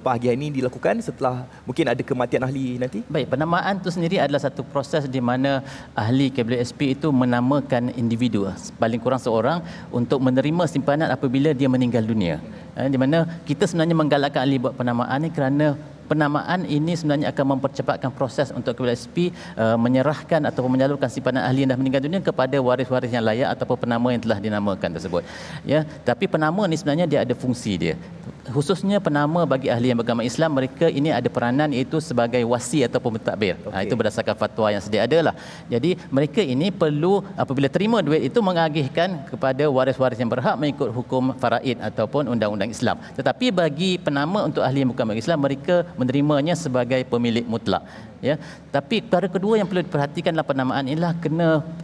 penagihan ini dilakukan setelah mungkin ada kematian ahli nanti?
Baik, penamaan itu sendiri adalah satu proses di mana ahli KWSP itu menamakan individu, paling kurang seorang, untuk menerima simpanan apabila dia meninggal dunia. Di mana kita sebenarnya menggalakkan ahli buat penamaan ini kerana penamaan ini sebenarnya akan mempercepatkan proses untuk KWSP menyerahkan ataupun menyalurkan simpanan ahli yang dah meninggal dunia kepada waris-waris yang layak ataupun penama yang telah dinamakan tersebut. Ya, tapi penama ni sebenarnya dia ada fungsi dia. Khususnya penama bagi ahli yang beragama Islam, mereka ini ada peranan iaitu sebagai wasi ataupun mentadbir. Itu berdasarkan fatwa yang sedia ada lah. Jadi mereka ini perlu apabila terima duit itu mengagihkan kepada waris-waris yang berhak mengikut hukum faraid ataupun undang-undang Islam. Tetapi bagi penama untuk ahli yang beragama Islam, mereka menerimanya sebagai pemilik mutlak. Ya, tapi perkara kedua yang perlu diperhatikan dalam penamaan ialah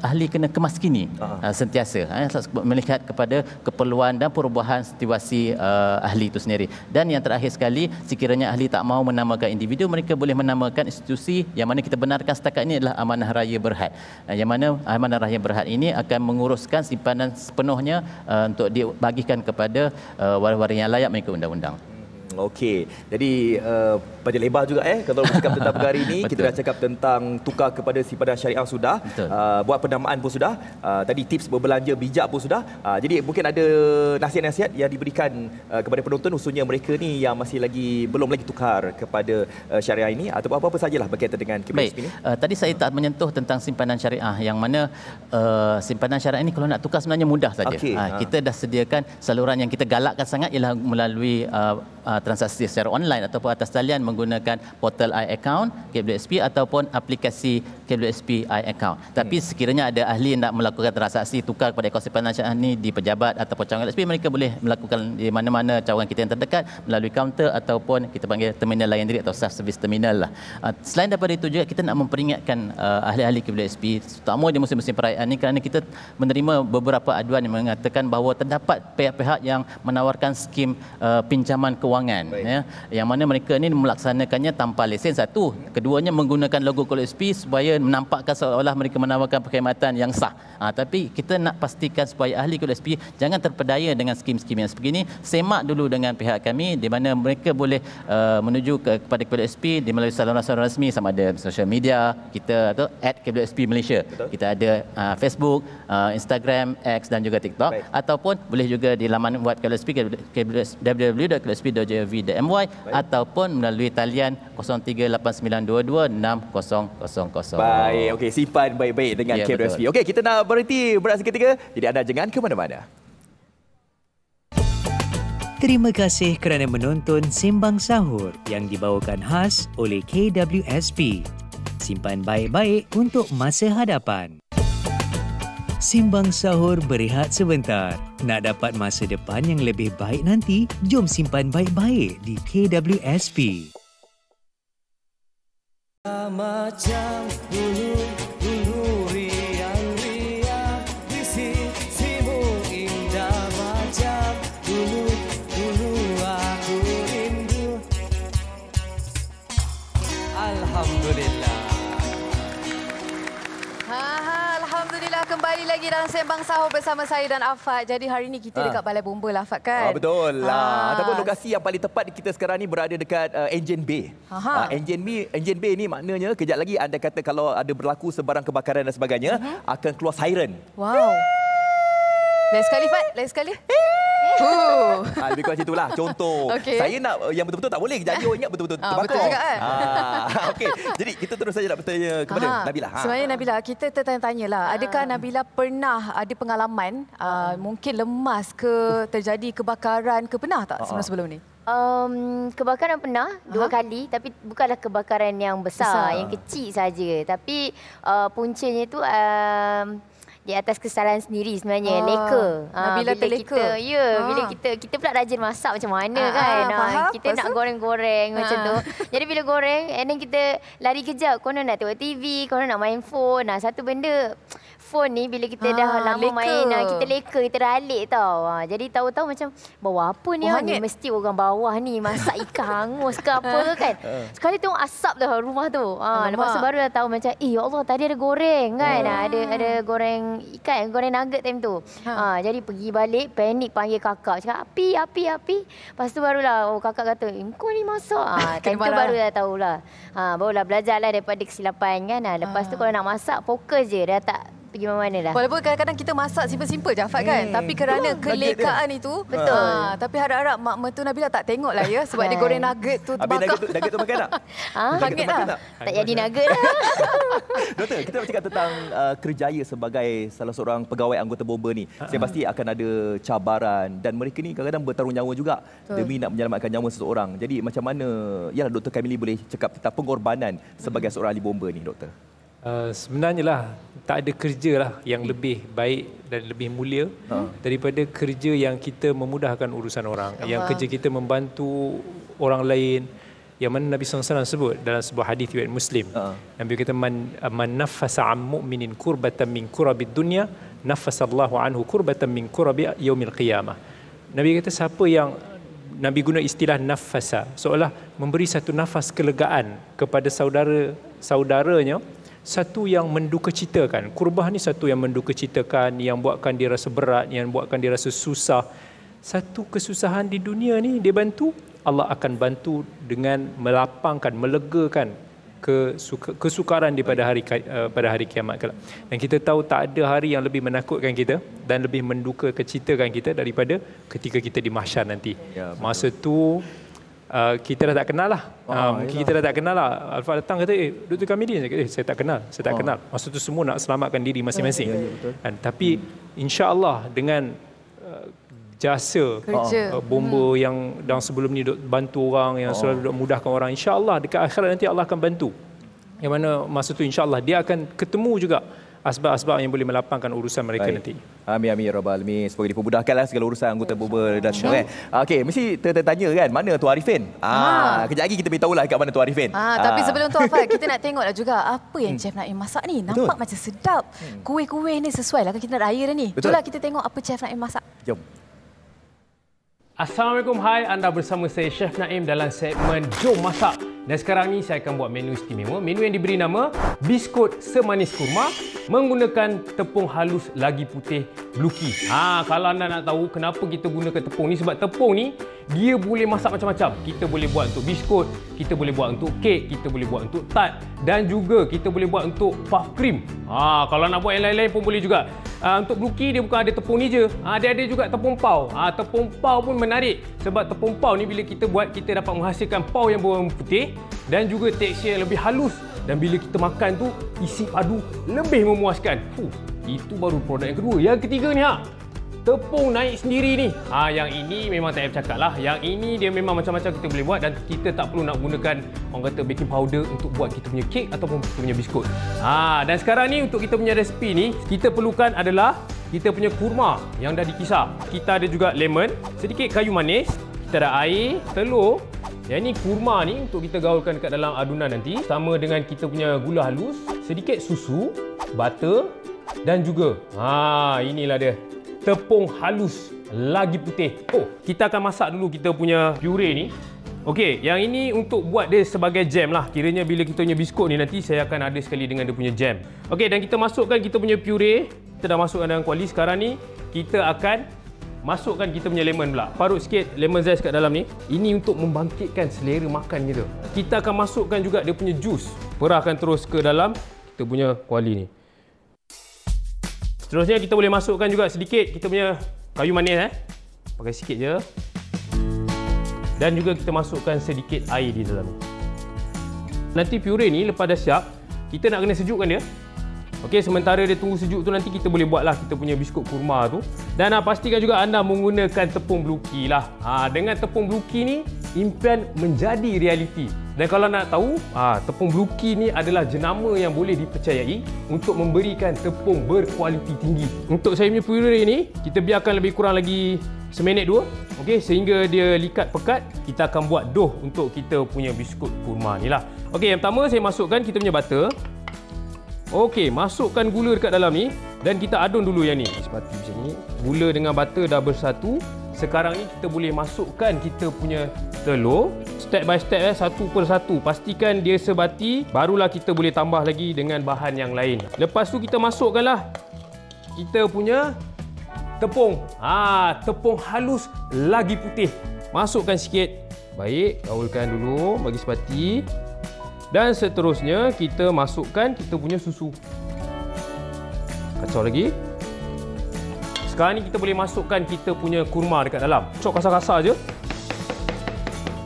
ahli kena kemaskini sentiasa, melihat kepada keperluan dan perubahan situasi ahli itu sendiri. Dan yang terakhir sekali, sekiranya ahli tak mahu menamakan individu, mereka boleh menamakan institusi yang mana kita benarkan setakat ini adalah Amanah Raya Berhad. Yang mana Amanah Raya Berhad ini akan menguruskan simpanan sepenuhnya untuk dibagikan kepada waris-waris yang layak mengikut undang-undang.
Okey, jadi panjang lebar juga kalau bercakap tentang perkara ini. Kita dah cakap tentang tukar kepada simpanan syariah sudah, buat penamaan pun sudah, tadi tips berbelanja bijak pun sudah. Jadi mungkin ada nasihat-nasihat yang diberikan kepada penonton, khususnya mereka ni yang masih belum lagi tukar kepada syariah ini, atau apa-apa sajalah berkaitan dengan KWSP ini.
Tadi saya tak menyentuh tentang simpanan syariah, yang mana simpanan syariah ini kalau nak tukar sebenarnya mudah saja. Kita dah sediakan saluran yang kita galakkan sangat ialah melalui transaksi secara online ataupun atas talian menggunakan portal iAccount KWSP ataupun aplikasi KWSP iAccount. Tapi sekiranya ada ahli yang nak melakukan transaksi tukar kepada akaun simpanan syariah ini di pejabat ataupun cawangan KWSP, mereka boleh melakukan di mana-mana cawangan kita yang terdekat melalui kaunter ataupun kita panggil terminal layan diri atau self-service terminal lah. Selain daripada itu juga kita nak memperingatkan ahli-ahli KWSP, terutama di musim-musim perayaan ini, kerana kita menerima beberapa aduan yang mengatakan bahawa terdapat pihak-pihak yang menawarkan skim pinjaman kewangan, ya, yang mana mereka ini melaksanakannya tanpa lesen, satu. Keduanya menggunakan logo KWSP supaya menampakkan seolah-olah mereka menawarkan perkhidmatan yang sah. Tapi kita nak pastikan supaya ahli KWSP jangan terpedaya dengan skim-skim yang sebegini. Semak dulu dengan pihak kami di mana mereka boleh menuju kepada KWSP di melalui saluran-saluran rasmi, sama ada social media kita atau @KWSP Malaysia. Kita ada Facebook, Instagram, X dan juga TikTok. Ataupun boleh juga di laman web KWSP, www.kwsp.gov.my, ataupun melalui talian 0389226000.
Baik, okey, simpan baik-baik dengan KWSP. Okey, kita nak berhenti berehat seketika. Jadi anda jangan ke mana-mana.
Terima kasih kerana menonton Sembang Sahur yang dibawakan khas oleh KWSP. Simpan baik-baik untuk masa hadapan. Sembang Sahur berehat sebentar. Nak dapat masa depan yang lebih baik nanti, jom simpan baik-baik di KWSP.
Macam dulu
Kembali lagi dalam Sembang Sahur bersama saya dan Afat. Jadi hari ni kita dekat Balai Bomba lah, Afat kan?
Betul lah. Ataupun lokasi yang paling tepat kita sekarang ni berada dekat Enjin Bay. Enjin Bay ni maknanya kejap lagi anda kata kalau ada berlaku sebarang kebakaran dan sebagainya akan keluar siren.
Wow. Lain sekali, Fat. Lain sekali.
Lebih kurang macam itulah. Contoh. Saya nak yang betul-betul tak boleh. Jadi orang ingat betul-betul terbakar.
Betul juga kan?
Okey. Jadi kita terus saja nak bertanya kepada Nabila.
Sebenarnya Nabila, kita tertanya-tanya lah. Adakah Nabila pernah ada pengalaman mungkin lemas ke, terjadi kebakaran ke? Pernah tak sebelum ni?
Kebakaran pernah 2 kali, tapi bukanlah kebakaran yang besar. Yang kecil saja. Tapi puncanya tu di atas kesalahan sendiri sebenarnya, leka.
Nabila terleka.
Bila kita pula rajin masak macam mana kan. Kita nak goreng-goreng macam tu. Jadi bila goreng, and then kita lari kejap. Konon nak tengok TV, konon nak main phone. Satu benda, phone ni bila kita dah lama main, kita leka, kita ralik tau. Jadi tahu-tahu macam, bawa apa ni? Ni mesti orang bawah ni masak ikan hangus ke apa ke kan. Sekali tengok asap tu rumah tu. Lepas tu baru dah tahu macam, ya Allah, tadi ada goreng kan. Ada goreng ikan, goreng nugget time tu. Jadi pergi balik, panik panggil kakak. Cakap, api. Lepas tu barulah kakak kata, kau ni masak. Time tu baru dah tahulah. Barulah belajarlah daripada kesilapan kan. Lepas tu kalau nak masak, fokus je. Dah tak pergi mana-mana dah.
Walaupun kadang-kadang kita masak simple-simple je, Afat kan. Tapi kerana kelekaan itu,
betul.
Tapi harap-harap mak mertua Nabila tak tengok lah ya. Sebab dia goreng nugget tu terbakar.
Habis nugget tu makan tak?
Hangit lah.
Tak jadi nugget lah.
Doktor, kita nak cakap tentang kerjaya sebagai salah seorang pegawai anggota bomba ni. Saya pasti akan ada cabaran dan mereka ni kadang-kadang bertaruh nyawa juga demi nak menyelamatkan nyawa seseorang. Jadi macam mana, yalah Dr. Kamili boleh cakap tentang pengorbanan sebagai seorang ahli bomba ni, Doktor?
Sebenarnya lah tak ada kerja lah yang lebih baik dan lebih mulia daripada kerja yang kita memudahkan urusan orang, yang kerja kita membantu orang lain, yang mana Nabi SAW sebut dalam sebuah hadis riwayat Muslim. Nabi kata, man naffasa an mu'minin kurbatan min kurabid dunya naffasallahu anhu kurbatan min kurabi yaumil qiyamah. Nabi kata siapa yang, Nabi guna istilah nafasa, seolah memberi satu nafas kelegaan kepada saudaranya, satu yang mendukacitakan. Kurbah ni satu yang mendukacitakan, yang buatkan dia rasa berat, yang buatkan dia rasa susah. Satu kesusahan di dunia ni dia bantu, Allah akan bantu dengan melapangkan, melegakan kesukaran di pada hari kiamat kelak. Dan kita tahu tak ada hari yang lebih menakutkan kita dan lebih mendukacitakan kita daripada ketika kita di mahsyar nanti. Masa tu kita dah tak kenal lah. Mungkin kita dah tak kenal lah. Alfa datang kata, Dr. Kamili, saya tak kenal. Masa tu semua nak selamatkan diri masing-masing. Tapi insya-Allah dengan jasa bomba yang sebelum ni bantu orang, yang selalu mudahkan orang, insya-Allah dekat akhirat nanti Allah akan bantu. Yang mana masa tu insya-Allah dia akan ketemu juga asbab-asbab yang boleh melapangkan urusan mereka nanti.
Amin, amin, ya Rabbal Alamin. Semoga dipermudahkanlah segala urusan anggota bomba dan syurga. Okey, mesti tertanya kan, mana Tu Arifin? Kejap lagi kita beritahulah kat mana Tu Arifin.
Tapi sebelum tu Afat, kita nak tengoklah juga apa yang Chef Naim masak ni. Nampak macam sedap. Kuih-kuih ni sesuai lah kita nak raya dah ni. Itulah kita tengok apa Chef Naim masak.
Jom.
Assalamualaikum, hai, anda bersama saya Chef Naim dalam segmen Jom Masak. Dan sekarang ni saya akan buat menu istimewa. Menu yang diberi nama biskut semanis kurma menggunakan tepung halus lagi putih Bluki. Kalau anda nak tahu kenapa kita gunakan tepung ni, sebab tepung ni dia boleh masak macam-macam. Kita boleh buat untuk biskut, kita boleh buat untuk kek, kita boleh buat untuk tart dan juga kita boleh buat untuk puff cream. Kalau nak buat yang lain-lain pun boleh juga. Untuk Bluki dia bukan ada tepung ni je. Dia ada juga tepung pau. Tepung pau pun menarik sebab tepung pau ni bila kita buat, kita dapat menghasilkan pau yang berwarna putih dan juga tekstur yang lebih halus, dan bila kita makan tu isi padu lebih memuaskan. Itu baru produk yang kedua. Yang ketiga ni tepung naik sendiri ni. Yang ini memang tak payah bercakap lah. Yang ini dia memang macam-macam kita boleh buat dan kita tak perlu nak gunakan orang kata baking powder untuk buat kita punya kek ataupun kita punya biskut. Dan sekarang ni untuk kita punya resipi ni, kita perlukan adalah kita punya kurma yang dah dikisar. Kita ada juga lemon, sedikit kayu manis, kita ada air, telur. Yang ni kurma ni untuk kita gaulkan dekat dalam adunan nanti, sama dengan kita punya gula halus, sedikit susu, butter dan juga inilah dia, tepung halus lagi putih. Kita akan masak dulu kita punya puree ni. Okey, yang ini untuk buat dia sebagai jam lah. Kiranya bila kita punya biskut ni nanti saya akan ada sekali dengan dia punya jam. Okey, dan kita masukkan kita punya puree. Kita dah masukkan dalam kuali. Sekarang ni kita akan masukkan kita punya lemon pula. Parut sikit lemon zest kat dalam ni. Ini untuk membangkitkan selera makan kita. Kita akan masukkan juga dia punya jus. Perahkan terus ke dalam kita punya kuali ni. Seterusnya kita boleh masukkan juga sedikit kita punya kayu manis. Pakai sikit je. Dan juga kita masukkan sedikit air di dalam ni. Nanti puree ni lepas dah siap, kita nak kena sejukkan dia. Okey, sementara dia tunggu sejuk tu nanti kita boleh buatlah kita punya biskut kurma tu. Dan pastikan juga anda menggunakan tepung Bluekey lah. Dengan tepung Bluekey ni, impian menjadi realiti. Dan kalau nak tahu, tepung Bluekey ni adalah jenama yang boleh dipercayai untuk memberikan tepung berkualiti tinggi. Untuk saya punya puree ni, kita biarkan lebih kurang lagi seminit dua. Okey, sehingga dia likat pekat, kita akan buat dough untuk kita punya biskut kurma ni lah. Okey, yang pertama saya masukkan kita punya butter. Okey, masukkan gula dekat dalam ni dan kita adun dulu yang ni. Seperti macam ni. Gula dengan butter dah bersatu. Sekarang ni kita boleh masukkan kita punya telur. Step by step satu per satu. Pastikan dia sebati, barulah kita boleh tambah lagi dengan bahan yang lain. Lepas tu kita masukkanlah kita punya tepung. Tepung halus lagi putih. Masukkan sikit. Baik, gaulkan dulu bagi sepati. Dan seterusnya kita masukkan kita punya susu. Kacau lagi. Sekarang ni kita boleh masukkan kita punya kurma dekat dalam. Cok kasar-kasar je.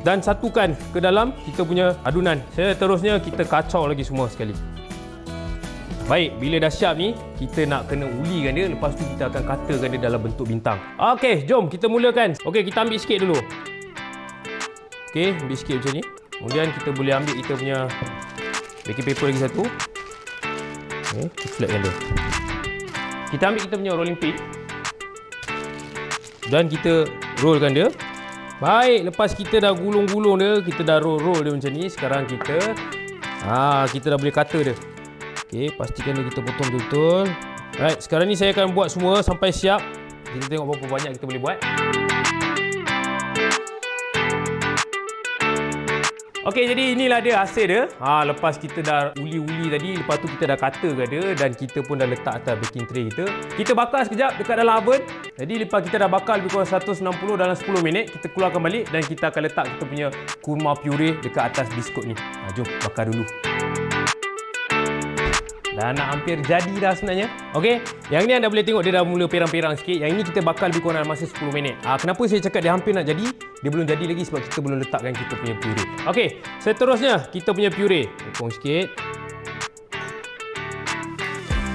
Dan satukan ke dalam kita punya adunan. Seterusnya kita kacau lagi semua sekali. Baik, bila dah siap ni, kita nak kena ulikan dia. Lepas tu kita akan katakan dia dalam bentuk bintang. Okey, jom kita mulakan. Okey, kita ambil sikit dulu. Okey, ambil sikit macam ni. Kemudian kita boleh ambil kita punya baking paper lagi satu. Okey, kita flatkan dia. Kita ambil kita punya rolling pin. Dan kita rollkan dia. Baik, lepas kita dah gulung-gulung dia, kita dah roll dia macam ni. Sekarang kita dah boleh kata dia. Okey, pastikan dia kita potong betul-betul. Alright, sekarang ni saya akan buat semua sampai siap. Kita tengok berapa banyak kita boleh buat. Okey, jadi inilah dia hasil dia. Lepas kita dah uli-uli tadi, lepas tu kita dah katakan dia dan kita pun dah letak atas baking tray kita. Kita bakar sekejap dekat dalam oven. Jadi lepas kita dah bakar lebih kurang 160 dalam 10 minit, kita keluarkan balik dan kita akan letak kita punya kurma puree dekat atas biskut ni. Jom bakar dulu. Dah nak hampir jadi dah sebenarnya. Okey, yang ni anda boleh tengok dia dah mula perang-perang sikit. Yang ini kita bakar lebih kurang dalam masa 10 minit. Kenapa saya cakap dia hampir nak jadi? Dia belum jadi lagi sebab kita belum letakkan kita punya puree. Okey, seterusnya kita punya puree. Potong sikit.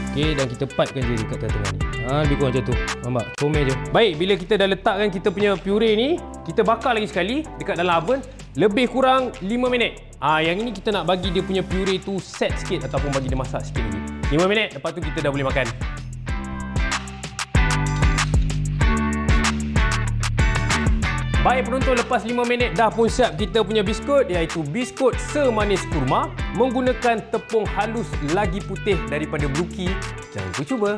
Okey, dan kita patkan je dekat tengah ni. Lebih kurang macam tu. Nampak? Comel je. Baik, bila kita dah letakkan kita punya puree ni, kita bakar lagi sekali dekat dalam oven lebih kurang 5 minit. Yang ini kita nak bagi dia punya puree tu set sikit ataupun bagi dia masak sikit lagi. 5 minit, lepas tu kita dah boleh makan. Baik penonton, lepas 5 minit dah pun siap kita punya biskut, iaitu biskut semanis kurma menggunakan tepung halus lagi putih daripada Bluekey. Jangan lupa cuba.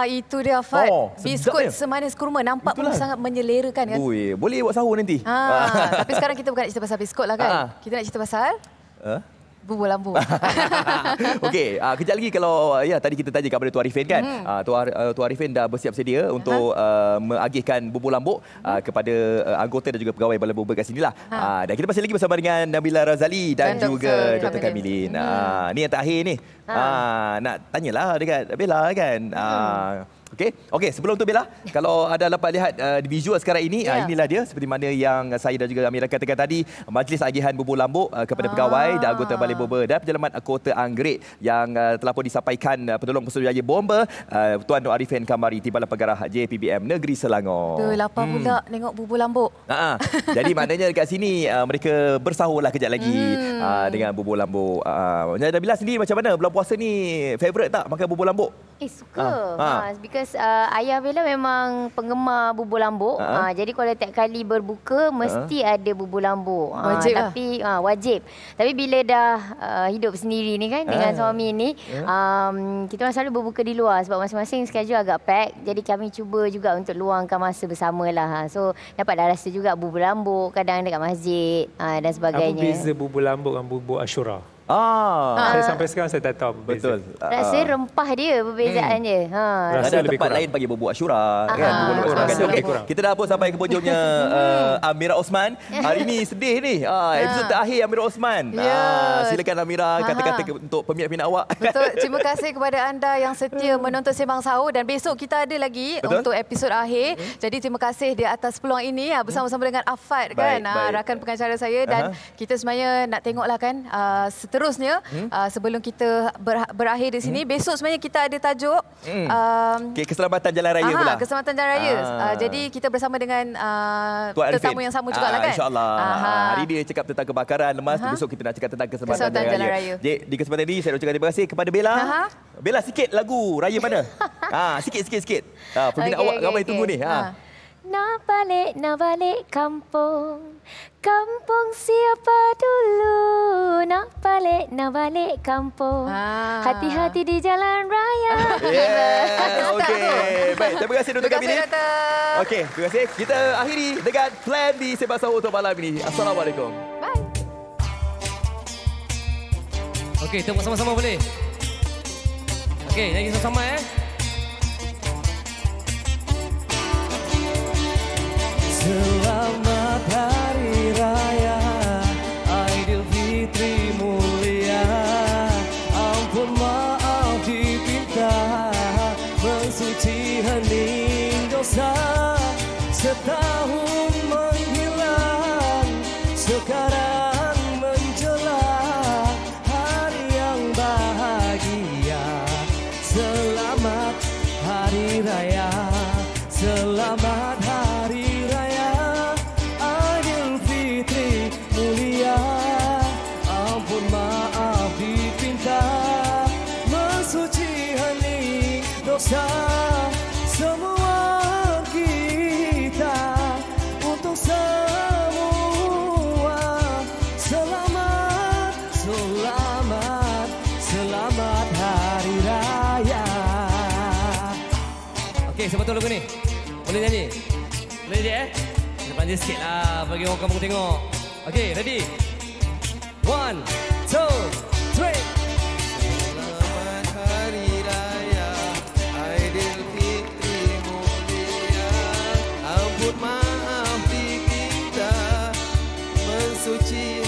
Itu dia Fad. Biskut semanis kurma nampak pun sangat menyelerakan kan?
Boleh buat sahur nanti.
Tapi sekarang kita bukan nak cerita pasal biskut lah kan? Kita nak cerita pasal bubur lambu.
Okey, kejap lagi kalau tadi kita tanya kepada Tuan Arifin kan. Tuan Arifin dah bersiap sedia untuk mengagihkan bubur lambuk kepada anggota dan juga pegawai Balai Bomba kat sinilah. Dan kita masih lagi bersama dengan Nabila Razali dan juga Dr. Kamilin. Ni yang terakhir ni. Nak tanyalah dekat Bella kan. Okey, sebelum tu Bella, kalau ada dapat lihat visual sekarang ini, inilah dia seperti mana yang saya dan juga Amira katakan tadi, majlis agihan bubur lambuk kepada pegawai dan anggota Balai Bomba dan Penyelamat Kota Anggerik yang telah pun disampaikan penolong pesuruhjaya bomba Tuan Nur Arifin Kamari Timbalan Pengarah JPBM Negeri Selangor.
Lapar pula tengok bubur lambuk.
Jadi maknanya dekat sini mereka bersahurlah kejap lagi dengan bubur lambuk. Nabila sendiri macam mana? Bulan puasa ni favourite tak makan bubur lambuk?
Suka. Because ayah Bella memang penggemar bubur lambuk. Jadi kalau tiap kali berbuka mesti ada bubur lambuk.
Wajib
tapi wajib. Tapi bila dah hidup sendiri ni kan dengan suami ni, kita orang selalu berbuka di luar sebab masing-masing schedule agak pack. Jadi kami cuba juga untuk luangkan masa bersamalah. So dapatlah rasa juga bubur lambuk kadang dekat masjid dan sebagainya.
Apa beza bubur lambuk dengan bubur Ashura? Saya sampai sekarang saya tak tahu apa beza.
Betul.
Rasa rempah dia perbezaan dia.
Ada tempat lain bagi bubur Ashura kan. Kita dah pun sampai ke hujungnya Amira Osman. Hari ni sedih ni. Episod terakhir Amira Osman. Silakan Amira kata-kata untuk peminat-peminat awak.
Betul. Terima kasih kepada anda yang setia menonton Sembang Sahur dan besok kita ada lagi untuk episod akhir. Jadi terima kasih di atas peluang ini bersama-sama dengan Afad kan, rakan pengacara saya dan kita sebenarnya nak tengoklah kan seterusnya sebelum kita berakhir di sini. Besok sebenarnya kita ada tajuk
keselamatan jalan raya pula.
Keselamatan jalan raya. Jadi kita bersama dengan tetamu yang sama juga lah kan.
InsyaAllah. Hari ini dia cakap tentang kebakaran lemas. Besok kita nak cakap tentang keselamatan jalan raya. Di kesempatan ini saya ucapkan terima kasih kepada Bella. Bella, sikit lagu raya mana? Sikit. Peminat awak ramai tunggu ni.
Nak balik kampung. Kampung siapa dulu? Nak balik kampung. Hati-hati di jalan raya.
Okey. Baik, terima kasih untuk kami ni. Okey, terima kasih. Kita akhiri dengan plan di Sembang Sahur untuk malam ini. Assalamualaikum.
Bye.
Okey, tengok sama-sama boleh? Okey, nyanyi sama-sama Selamat Hari Raya Aidilfitri mulia. Ampun maaf dipinta, mensuci hening dosa. Setahun menghilang, sekarang menjelang hari yang bahagia. Selamat Hari Raya, selamat Hari Raya Aidilfitri mulia. Ampun maaf dipinta, mensuci hening dosa. Semua kita untuk semua. Selamat, selamat, selamat Hari Raya. Okey, siapa tahu lagu ni? Boleh nyanyi? Boleh je Kita panggil sikit lah bagi orang kampung tengok. Okey, ready? 1, 2, 3. Selamat Hari Raya Aidilfitri mulia. Ampun maaf dipinta, mensuci